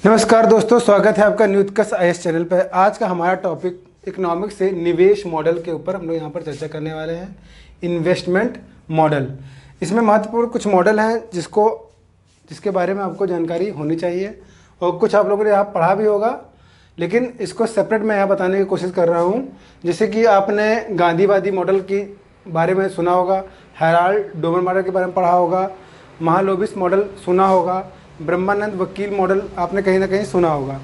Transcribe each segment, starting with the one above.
नमस्कार दोस्तों, स्वागत है आपका न्यू उत्कर्ष आईएएस चैनल पर। आज का हमारा टॉपिक इकोनॉमिक्स से निवेश मॉडल के ऊपर हम लोग यहाँ पर चर्चा करने वाले हैं। इन्वेस्टमेंट मॉडल, इसमें महत्वपूर्ण कुछ मॉडल हैं जिसके बारे में आपको जानकारी होनी चाहिए और कुछ आप लोगों ने यहाँ पढ़ा भी होगा, लेकिन इसको सेपरेट मैं यहाँ बताने की कोशिश कर रहा हूँ। जैसे कि आपने गांधीवादी मॉडल के बारे में सुना होगा, हेराल्ड डोमर मॉडल के बारे में पढ़ा होगा, महालोबिस मॉडल सुना होगा, ब्रह्मानंद वकील मॉडल आपने कहीं ना कहीं सुना होगा।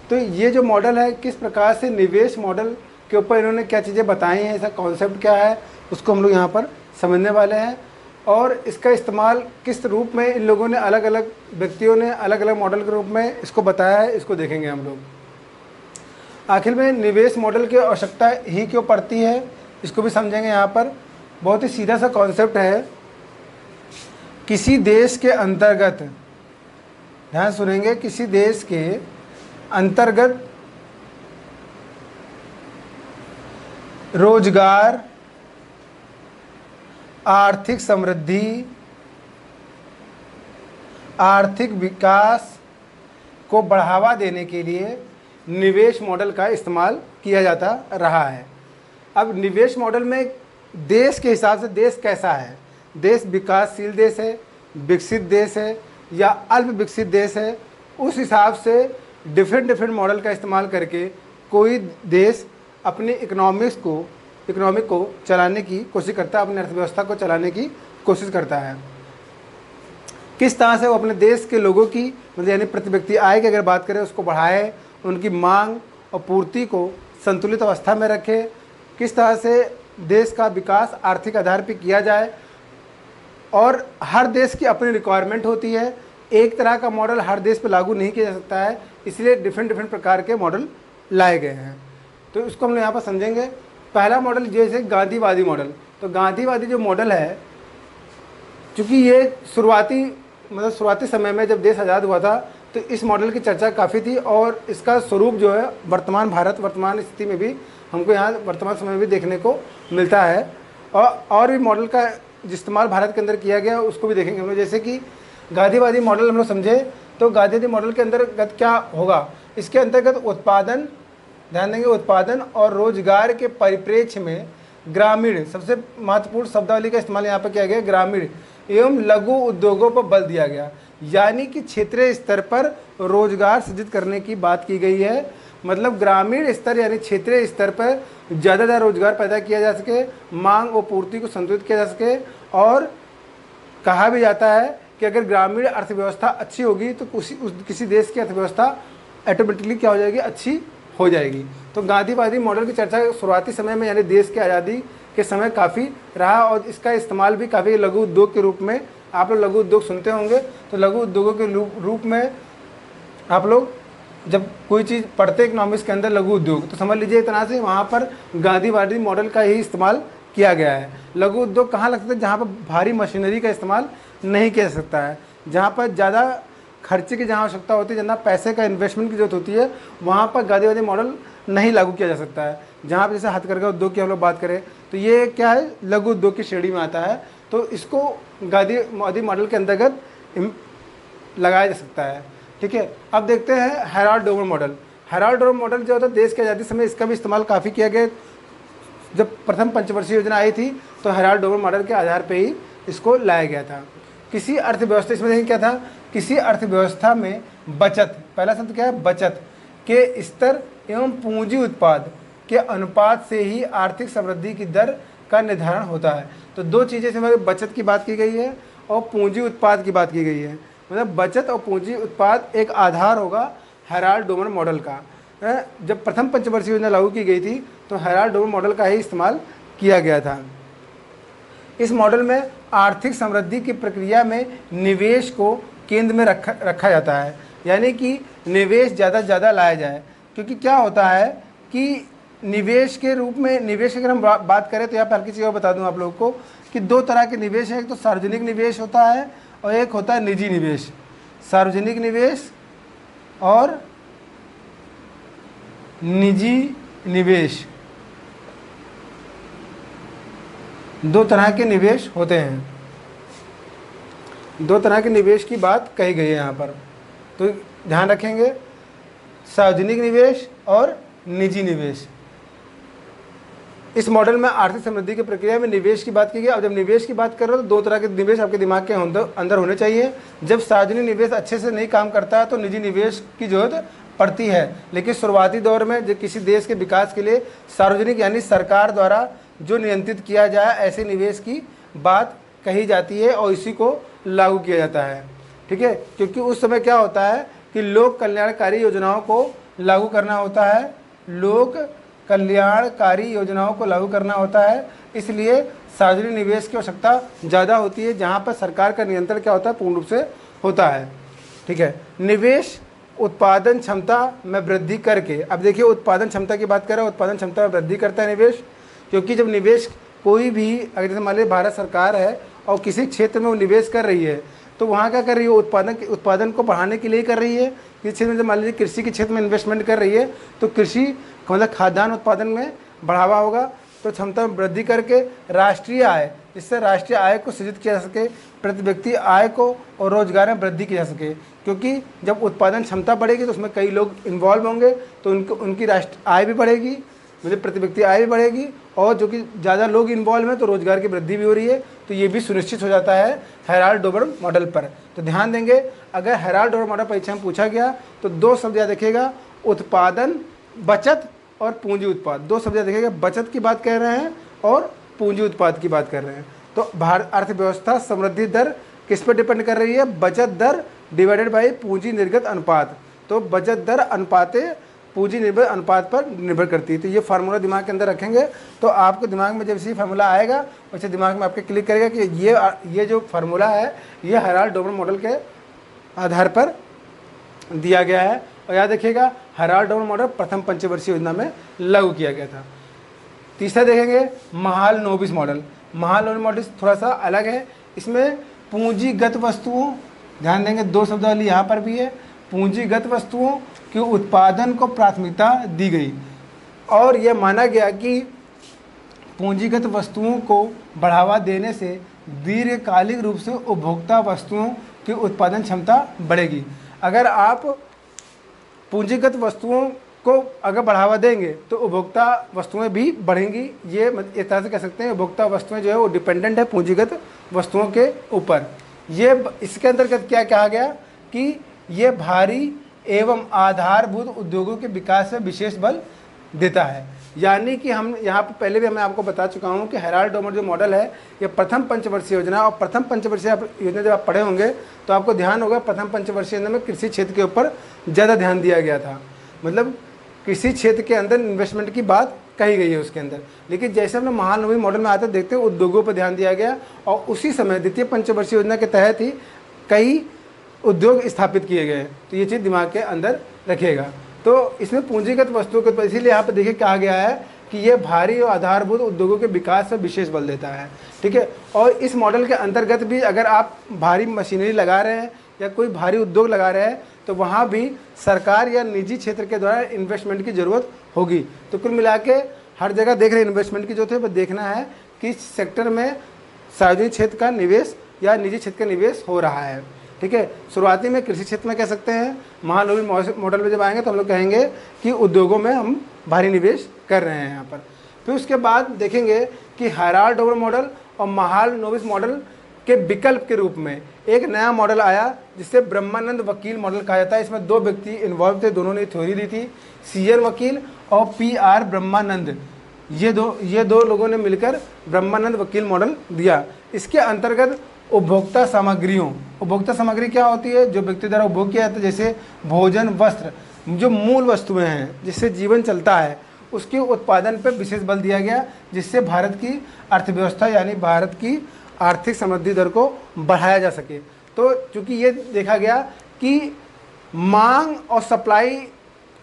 तो ये जो मॉडल है, किस प्रकार से निवेश मॉडल के ऊपर इन्होंने क्या चीज़ें बताई हैं, इसका कॉन्सेप्ट क्या है, उसको हम लोग यहाँ पर समझने वाले हैं। और इसका इस्तेमाल किस रूप में इन लोगों ने, अलग अलग व्यक्तियों ने अलग अलग मॉडल के रूप में इसको बताया है, इसको देखेंगे हम लोग। आखिर में निवेश मॉडल की आवश्यकता ही क्यों पड़ती है, इसको भी समझेंगे यहाँ पर। बहुत ही सीधा सा कॉन्सेप्ट है। किसी देश के अंतर्गत, ध्यान सुनेंगे, किसी देश के अंतर्गत रोजगार, आर्थिक समृद्धि, आर्थिक विकास को बढ़ावा देने के लिए निवेश मॉडल का इस्तेमाल किया जाता रहा है। अब निवेश मॉडल में देश के हिसाब से देश कैसा है, देश विकासशील देश है, विकसित देश है या अल्प विकसित देश है, उस हिसाब से डिफरेंट मॉडल का इस्तेमाल करके कोई देश अपनी इकोनॉमिक को चलाने की कोशिश करता है, अपनी अर्थव्यवस्था को चलाने की कोशिश करता है। किस तरह से वो अपने देश के लोगों की, मतलब यानी प्रति व्यक्ति आय की अगर बात करें, उसको बढ़ाए, उनकी मांग और पूर्ति को संतुलित अवस्था में रखे, किस तरह से देश का विकास आर्थिक आधार पर किया जाए। और हर देश की अपनी रिक्वायरमेंट होती है, एक तरह का मॉडल हर देश पे लागू नहीं किया जा सकता है, इसलिए डिफरेंट प्रकार के मॉडल लाए गए हैं। तो इसको हम लोग यहाँ पर समझेंगे। पहला मॉडल जैसे गांधीवादी मॉडल। तो गांधीवादी जो मॉडल है, चूँकि ये शुरुआती समय में जब देश आज़ाद हुआ था, तो इस मॉडल की चर्चा काफ़ी थी और इसका स्वरूप जो है वर्तमान स्थिति में भी हमको यहाँ वर्तमान समय में भी देखने को मिलता है। और भी मॉडल का इस्तेमाल भारत के अंदर किया गया, उसको भी देखेंगे हम लोग। जैसे कि गांधीवादी मॉडल हम लोग समझे, तो गांधीवादी मॉडल के अंतर्गत क्या होगा, इसके अंतर्गत उत्पादन, ध्यान देंगे, उत्पादन और रोजगार के परिप्रेक्ष्य में ग्रामीण, सबसे महत्वपूर्ण शब्दावली का इस्तेमाल यहाँ पर किया गया, ग्रामीण एवं लघु उद्योगों पर बल दिया गया। यानी कि क्षेत्रीय स्तर पर रोजगार सृजित करने की बात की गई है। मतलब ग्रामीण स्तर यानी क्षेत्रीय स्तर पर ज़्यादा रोजगार पैदा किया जा सके, मांग और पूर्ति को संतुलित किया जा सके। और कहा भी जाता है कि अगर ग्रामीण अर्थव्यवस्था अच्छी होगी तो किसी देश की अर्थव्यवस्था ऑटोमेटिकली क्या हो जाएगी, अच्छी हो जाएगी। तो गांधीवादी मॉडल की चर्चा शुरुआती समय में यानी देश की आज़ादी के समय काफ़ी रहा और इसका इस्तेमाल भी काफ़ी लघु उद्योग के रूप में, आप लोग लघु उद्योग सुनते होंगे, तो लघु उद्योगों के रूप में आप लोग जब कोई चीज़ पढ़ते इकोनॉमिक्स के अंदर लघु उद्योग, तो समझ लीजिए इतना से वहाँ पर गांधीवादी मॉडल का ही इस्तेमाल किया गया है। लघु उद्योग कहाँ लगता है, जहाँ पर भारी मशीनरी का इस्तेमाल नहीं किया जा सकता है, जहाँ पर ज़्यादा खर्चे की जहाँ आवश्यकता होती है, जहाँ पैसे का इन्वेस्टमेंट की जरूरत होती है, वहाँ पर गांधीवादी मॉडल नहीं लागू किया जा सकता है। जहाँ पर जैसे हथकरघा उद्योग की हम लोग बात करें, तो ये क्या है, लघु उद्योग की श्रेणी में आता है, तो इसको गांधीवादी मॉडल के अंतर्गत लगाया जा सकता है। ठीक है, अब देखते हैं Herald Domar model. Herald Domar model जो होता है देश की आज़ादी समय इसका भी इस्तेमाल काफ़ी किया गया। जब प्रथम पंचवर्षीय योजना आई थी तो हेराल्ड डोमर मॉडल के आधार पे ही इसको लाया गया था। किसी अर्थव्यवस्था, इसमें देखिए क्या था, किसी अर्थव्यवस्था में बचत, पहला शब्द क्या है, बचत के स्तर एवं पूंजी उत्पाद के अनुपात से ही आर्थिक समृद्धि की दर का निर्धारण होता है। तो दो चीज़ें से बचत की बात की गई है और पूंजी उत्पाद की बात की गई है। मतलब बचत और पूंजी उत्पाद एक आधार होगा हेराल्ड डोमर मॉडल का। जब प्रथम पंचवर्षीय योजना लागू की गई थी तो हेराल्ड डोमर मॉडल का ही इस्तेमाल किया गया था। इस मॉडल में आर्थिक समृद्धि की प्रक्रिया में निवेश को केंद्र में रखा जाता है, यानी कि निवेश ज़्यादा से ज़्यादा लाया जाए। क्योंकि क्या होता है कि निवेश के रूप में, निवेश की अगर हम बात करें तो यहाँ पर हल्की चीज़ बता दूँ आप लोगों को कि दो तरह के निवेश है। एक तो सार्वजनिक निवेश होता है और एक होता है निजी निवेश। सार्वजनिक निवेश और निजी निवेश, दो तरह के निवेश होते हैं। दो तरह के निवेश की बात कही गई है यहाँ पर, तो ध्यान रखेंगे। सार्वजनिक निवेश और निजी निवेश। इस मॉडल में आर्थिक समृद्धि की प्रक्रिया में निवेश की बात की गई। अब जब निवेश की बात कर रहे हो तो दो तरह के निवेश आपके दिमाग के अंदर होने चाहिए। जब सार्वजनिक निवेश अच्छे से नहीं काम करता है तो निजी निवेश की जरूरत पड़ती है, लेकिन शुरुआती दौर में जब किसी देश के विकास के लिए सार्वजनिक यानी सरकार द्वारा जो नियंत्रित किया जाए ऐसे निवेश की बात कही जाती है और इसी को लागू किया जाता है। ठीक है, क्योंकि उस समय क्या होता है कि लोक कल्याणकारी योजनाओं को लागू करना होता है, लोक कल्याणकारी योजनाओं को लागू करना होता है, इसलिए सार्वजनिक निवेश की आवश्यकता ज़्यादा होती है जहाँ पर सरकार का नियंत्रण क्या होता है, पूर्ण रूप से होता है। ठीक है, निवेश उत्पादन क्षमता में वृद्धि करके, अब देखिए उत्पादन क्षमता की बात करें, उत्पादन क्षमता में वृद्धि करता है निवेश, क्योंकि जब निवेश कोई भी, अगर जैसे मान लीजिए भारत सरकार है और किसी क्षेत्र में वो निवेश कर रही है तो वहाँ क्या कर रही है, उत्पादन को बढ़ाने के लिए कर रही है। किसी क्षेत्र में मान लीजिए कृषि के क्षेत्र में इन्वेस्टमेंट कर रही है तो कृषि मतलब खाद्यान्न उत्पादन में बढ़ावा होगा, तो क्षमता में वृद्धि करके राष्ट्रीय आय, इससे राष्ट्रीय आय को सृजित किया जा सके, प्रति व्यक्ति आय को और रोजगार में वृद्धि की जा सके। क्योंकि जब उत्पादन क्षमता बढ़ेगी तो उसमें कई लोग इन्वॉल्व होंगे तो उनकी राष्ट्रीय आय भी बढ़ेगी, मतलब प्रति व्यक्ति आय भी बढ़ेगी, और जो कि ज़्यादा लोग इन्वॉल्व हैं तो रोजगार की वृद्धि भी हो रही है। तो ये भी सुनिश्चित हो जाता है हेराल्ड डोबर मॉडल पर। तो ध्यान देंगे, अगर हेराल्ड डोबर मॉडल परीक्षा में पूछा गया तो दो शब्द याद रखिएगा, उत्पादन बचत और पूंजी उत्पाद। दो शब्द याद रखिएगा, बचत की बात कर रहे हैं और पूंजी उत्पाद की बात कर रहे हैं। तो भारत अर्थव्यवस्था समृद्धि दर किस पर डिपेंड कर रही है, बचत दर डिवाइडेड बाई पूंजी निर्गत अनुपात। तो बचत दर अनुपाते पूंजी निर्भर अनुपात पर निर्भर करती है। तो ये फार्मूला दिमाग के अंदर रखेंगे तो आपको दिमाग में जब ये फार्मूला आएगा वैसे दिमाग में आपके क्लिक करेगा कि ये जो फार्मूला है ये हेराल्ड डोबर मॉडल के आधार पर दिया गया है। और याद रखिएगा हेराल्ड डोबर मॉडल प्रथम पंचवर्षीय योजना में लागू किया गया था। तीसरा देखेंगे महालनोबिस मॉडल। महालनोबिस मॉडल थोड़ा सा अलग है, इसमें पूंजीगत वस्तुओं, ध्यान देंगे दो शब्द वाली यहाँ पर भी है, पूंजीगत वस्तुओं के उत्पादन को प्राथमिकता दी गई और यह माना गया कि पूंजीगत वस्तुओं को बढ़ावा देने से दीर्घकालिक रूप से उपभोक्ता वस्तुओं की उत्पादन क्षमता बढ़ेगी। अगर आप पूंजीगत वस्तुओं को अगर बढ़ावा देंगे तो उपभोक्ता वस्तुएं भी बढ़ेंगी। ये इस तरह से कह सकते हैं उपभोक्ता वस्तुएं जो है वो डिपेंडेंट है पूंजीगत वस्तुओं के ऊपर। ये इसके अंतर्गत क्या कहा गया कि ये भारी एवं आधारभूत उद्योगों के विकास में विशेष बल देता है। यानी कि हम यहाँ पर पहले भी मैं आपको बता चुका हूँ कि हेराल्ड डोबर जो मॉडल है ये प्रथम पंचवर्षीय योजना, और प्रथम पंचवर्षीय योजना जब आप पढ़े होंगे तो आपको ध्यान होगा प्रथम पंचवर्षीय योजना में कृषि क्षेत्र के ऊपर ज़्यादा ध्यान दिया गया था, मतलब कृषि क्षेत्र के अंदर इन्वेस्टमेंट की बात कही गई है उसके अंदर। लेकिन जैसे हमने महालनोबिस मॉडल में आते देखते हैं उद्योगों पर ध्यान दिया गया और उसी समय द्वितीय पंचवर्षीय योजना के तहत ही कई उद्योग स्थापित किए गए। तो ये चीज़ दिमाग के अंदर रखिएगा। तो इसमें पूंजीगत वस्तुओं के, इसीलिए यहाँ पर देखिए कहा गया है कि ये भारी और आधारभूत उद्योगों के विकास पर विशेष बल देता है। ठीक है, और इस मॉडल के अंतर्गत भी अगर आप भारी मशीनरी लगा रहे हैं या कोई भारी उद्योग लगा रहे हैं तो वहाँ भी सरकार या निजी क्षेत्र के द्वारा इन्वेस्टमेंट की ज़रूरत होगी। तो कुल मिला के हर जगह देख रहे इन्वेस्टमेंट की जो थे वो देखना है कि सेक्टर में सार्वजनिक क्षेत्र का निवेश या निजी क्षेत्र का निवेश हो रहा है। ठीक है, शुरुआती में कृषि क्षेत्र में कह सकते हैं, महालनोबिस मॉडल में जब आएंगे तो हम लोग कहेंगे कि उद्योगों में हम भारी निवेश कर रहे हैं यहाँ पर। फिर उसके बाद देखेंगे कि हेराल्ड डोबर मॉडल और महालनोबिस मॉडल के विकल्प के रूप में एक नया मॉडल आया जिसे ब्रह्मानंद वकील मॉडल कहा जाता है। इसमें दो व्यक्ति इन्वॉल्व थे, दोनों ने थ्योरी दी थी, CN वकील और PR ब्रह्मानंद। ये दो लोगों ने मिलकर ब्रह्मानंद वकील मॉडल दिया। इसके अंतर्गत उपभोक्ता सामग्री क्या होती है, जो व्यक्ति द्वारा उपभोग किया जाता है, जैसे भोजन, वस्त्र, जो मूल वस्तुएं हैं जिससे जीवन चलता है, उसके उत्पादन पर विशेष बल दिया गया, जिससे भारत की अर्थव्यवस्था यानी भारत की आर्थिक समृद्धि दर को बढ़ाया जा सके। तो चूँकि ये देखा गया कि मांग और सप्लाई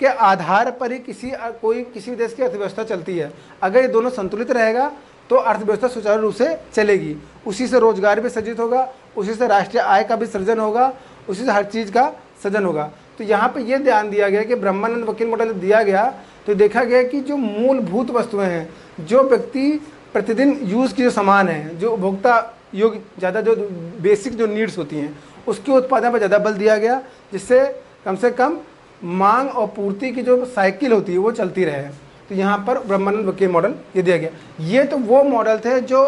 के आधार पर ही किसी भी देश की अर्थव्यवस्था चलती है। अगर ये दोनों संतुलित रहेगा तो अर्थव्यवस्था सुचारू रूप से चलेगी, उसी से रोजगार भी सृजित होगा, उसी से राष्ट्रीय आय का भी सृजन होगा, उसी से हर चीज़ का सृजन होगा। तो यहाँ पे ये ध्यान दिया गया कि ब्रह्मानंद वकील मॉडल दिया गया तो देखा गया कि जो मूलभूत वस्तुएं हैं, जो व्यक्ति प्रतिदिन यूज़ की जो सामान है, जो उपभोक्ता योग्य ज़्यादा जो बेसिक जो नीड्स होती हैं, उसके उत्पादन पर ज़्यादा बल दिया गया, जिससे कम से कम मांग और पूर्ति की जो साइकिल होती है वो चलती रहे। तो यहाँ पर ब्रह्मानंद के मॉडल ये दिया गया। ये तो वो मॉडल थे जो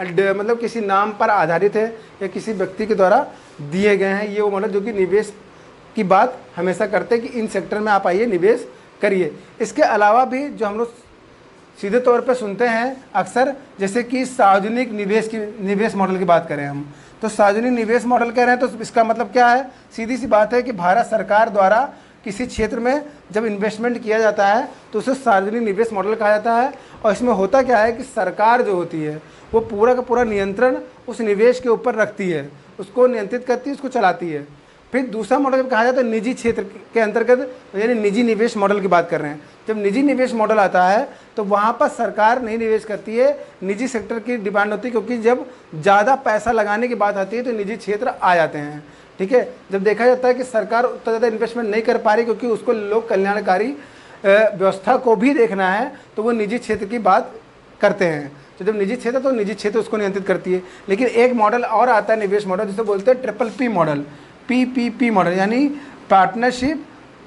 मतलब किसी नाम पर आधारित है या किसी व्यक्ति के द्वारा दिए गए हैं। ये वो मॉडल जो कि निवेश की बात हमेशा करते हैं कि इन सेक्टर में आप आइए, निवेश करिए। इसके अलावा भी जो हम लोग सीधे तौर पे सुनते हैं अक्सर, जैसे कि सार्वजनिक निवेश मॉडल की बात करें हम, तो सार्वजनिक निवेश मॉडल कह रहे हैं तो इसका मतलब क्या है? सीधी सी बात है कि भारत सरकार द्वारा किसी क्षेत्र में जब इन्वेस्टमेंट किया जाता है तो उसे सार्वजनिक निवेश मॉडल कहा जाता है। और इसमें होता क्या है कि सरकार जो होती है वो पूरा का पूरा नियंत्रण उस निवेश के ऊपर रखती है, उसको नियंत्रित करती है, उसको चलाती है। फिर दूसरा मॉडल जब कहा जाता है निजी क्षेत्र के अंतर्गत, यानी निजी निवेश मॉडल की बात कर रहे हैं। जब निजी निवेश मॉडल आता है तो वहाँ पर सरकार नहीं निवेश करती है, निजी सेक्टर की डिमांड होती है, क्योंकि जब ज़्यादा पैसा लगाने की बात आती है तो निजी क्षेत्र आ जाते हैं। ठीक है, जब देखा जाता है कि सरकार उतना ज़्यादा इन्वेस्टमेंट नहीं कर पा रही क्योंकि उसको लोक कल्याणकारी व्यवस्था को भी देखना है, तो वो निजी क्षेत्र की बात करते हैं। तो जब निजी क्षेत्र, तो निजी क्षेत्र उसको नियंत्रित करती है। लेकिन एक मॉडल और आता है निवेश मॉडल, जिसे बोलते हैं PPP मॉडल, PPP मॉडल, यानी पार्टनरशिप।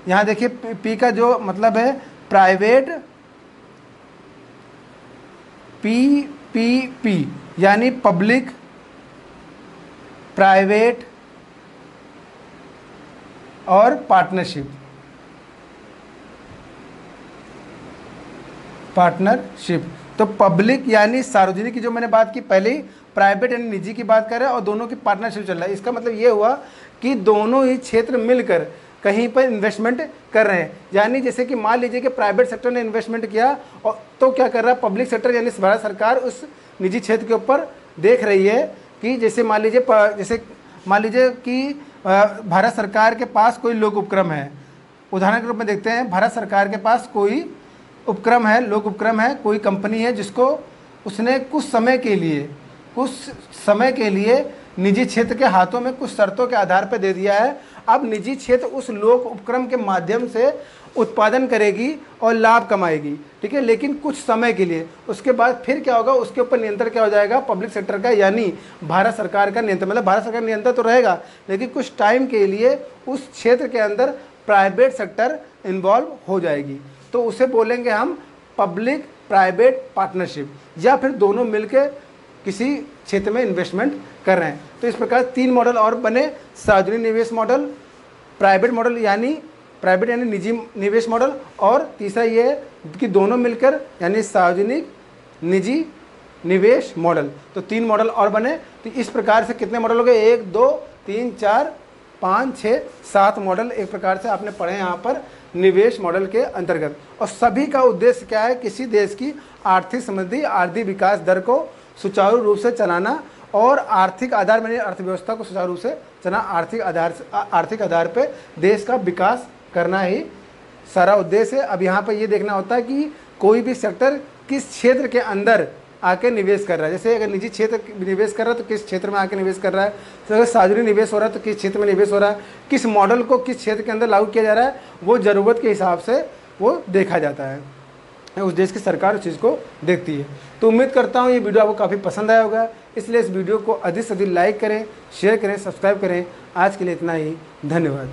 यहाँ देखिए पी का जो मतलब है प्राइवेट, PPP यानी पब्लिक प्राइवेट और पार्टनरशिप, तो पब्लिक यानी सार्वजनिक की जो मैंने बात की पहले ही, प्राइवेट यानी निजी की बात कर रहे हैं, और दोनों की पार्टनरशिप चल रहा है। इसका मतलब ये हुआ कि दोनों ही क्षेत्र मिलकर कहीं पर इन्वेस्टमेंट कर रहे हैं। यानी जैसे कि मान लीजिए कि प्राइवेट सेक्टर ने इन्वेस्टमेंट किया और तो क्या कर रहा है पब्लिक सेक्टर यानी भारत सरकार उस निजी क्षेत्र के ऊपर देख रही है कि जैसे मान लीजिए कि भारत सरकार के पास कोई लोक उपक्रम है। उदाहरण के रूप में देखते हैं, भारत सरकार के पास कोई उपक्रम है, लोक उपक्रम है, कोई कंपनी है जिसको उसने कुछ समय के लिए निजी क्षेत्र के हाथों में कुछ शर्तों के आधार पर दे दिया है। अब निजी क्षेत्र उस लोक उपक्रम के माध्यम से उत्पादन करेगी और लाभ कमाएगी, ठीक है, लेकिन कुछ समय के लिए। उसके बाद फिर क्या होगा, उसके ऊपर नियंत्रण क्या हो जाएगा, पब्लिक सेक्टर का यानी भारत सरकार का नियंत्रण। मतलब भारत सरकार नियंत्रण तो रहेगा, लेकिन कुछ टाइम के लिए उस क्षेत्र के अंदर प्राइवेट सेक्टर इन्वॉल्व हो जाएगी। तो उसे बोलेंगे हम पब्लिक प्राइवेट पार्टनरशिप, या फिर दोनों मिलकर किसी क्षेत्र में इन्वेस्टमेंट कर रहे हैं। तो इस प्रकार 3 मॉडल और बने, सार्वजनिक निवेश मॉडल, प्राइवेट यानी निजी निवेश मॉडल, और तीसरा ये है कि दोनों मिलकर यानी सार्वजनिक निजी निवेश मॉडल। तो 3 मॉडल और बने। तो इस प्रकार से कितने मॉडल हो गए? 1 2 3 4 5 6 7 मॉडल एक प्रकार से आपने पढ़े यहाँ पर निवेश मॉडल के अंतर्गत। और सभी का उद्देश्य क्या है? किसी देश की आर्थिक समृद्धि, आर्थिक विकास दर को सुचारू रूप से चलाना और आर्थिक आधार में अर्थव्यवस्था को सुचारू रूप से चलाना, आर्थिक आधार पे देश का विकास करना ही सारा उद्देश्य है। अब यहाँ पर ये देखना होता है कि कोई भी सेक्टर किस क्षेत्र के अंदर आके निवेश कर रहा है। जैसे अगर निजी क्षेत्र निवेश कर रहा है तो किस क्षेत्र में आके निवेश कर रहा है, तो अगर सार्वजनिक निवेश हो रहा है तो किस क्षेत्र में निवेश हो रहा है, किस मॉडल को किस क्षेत्र के अंदर लागू किया जा रहा है, वो ज़रूरत के हिसाब से वो देखा जाता है। उस देश की सरकार उस चीज़ को देखती है। तो उम्मीद करता हूँ ये वीडियो आपको काफ़ी पसंद आया होगा, इसलिए इस वीडियो को अधिक से अधिक लाइक करें, शेयर करें, सब्सक्राइब करें। आज के लिए इतना ही, धन्यवाद।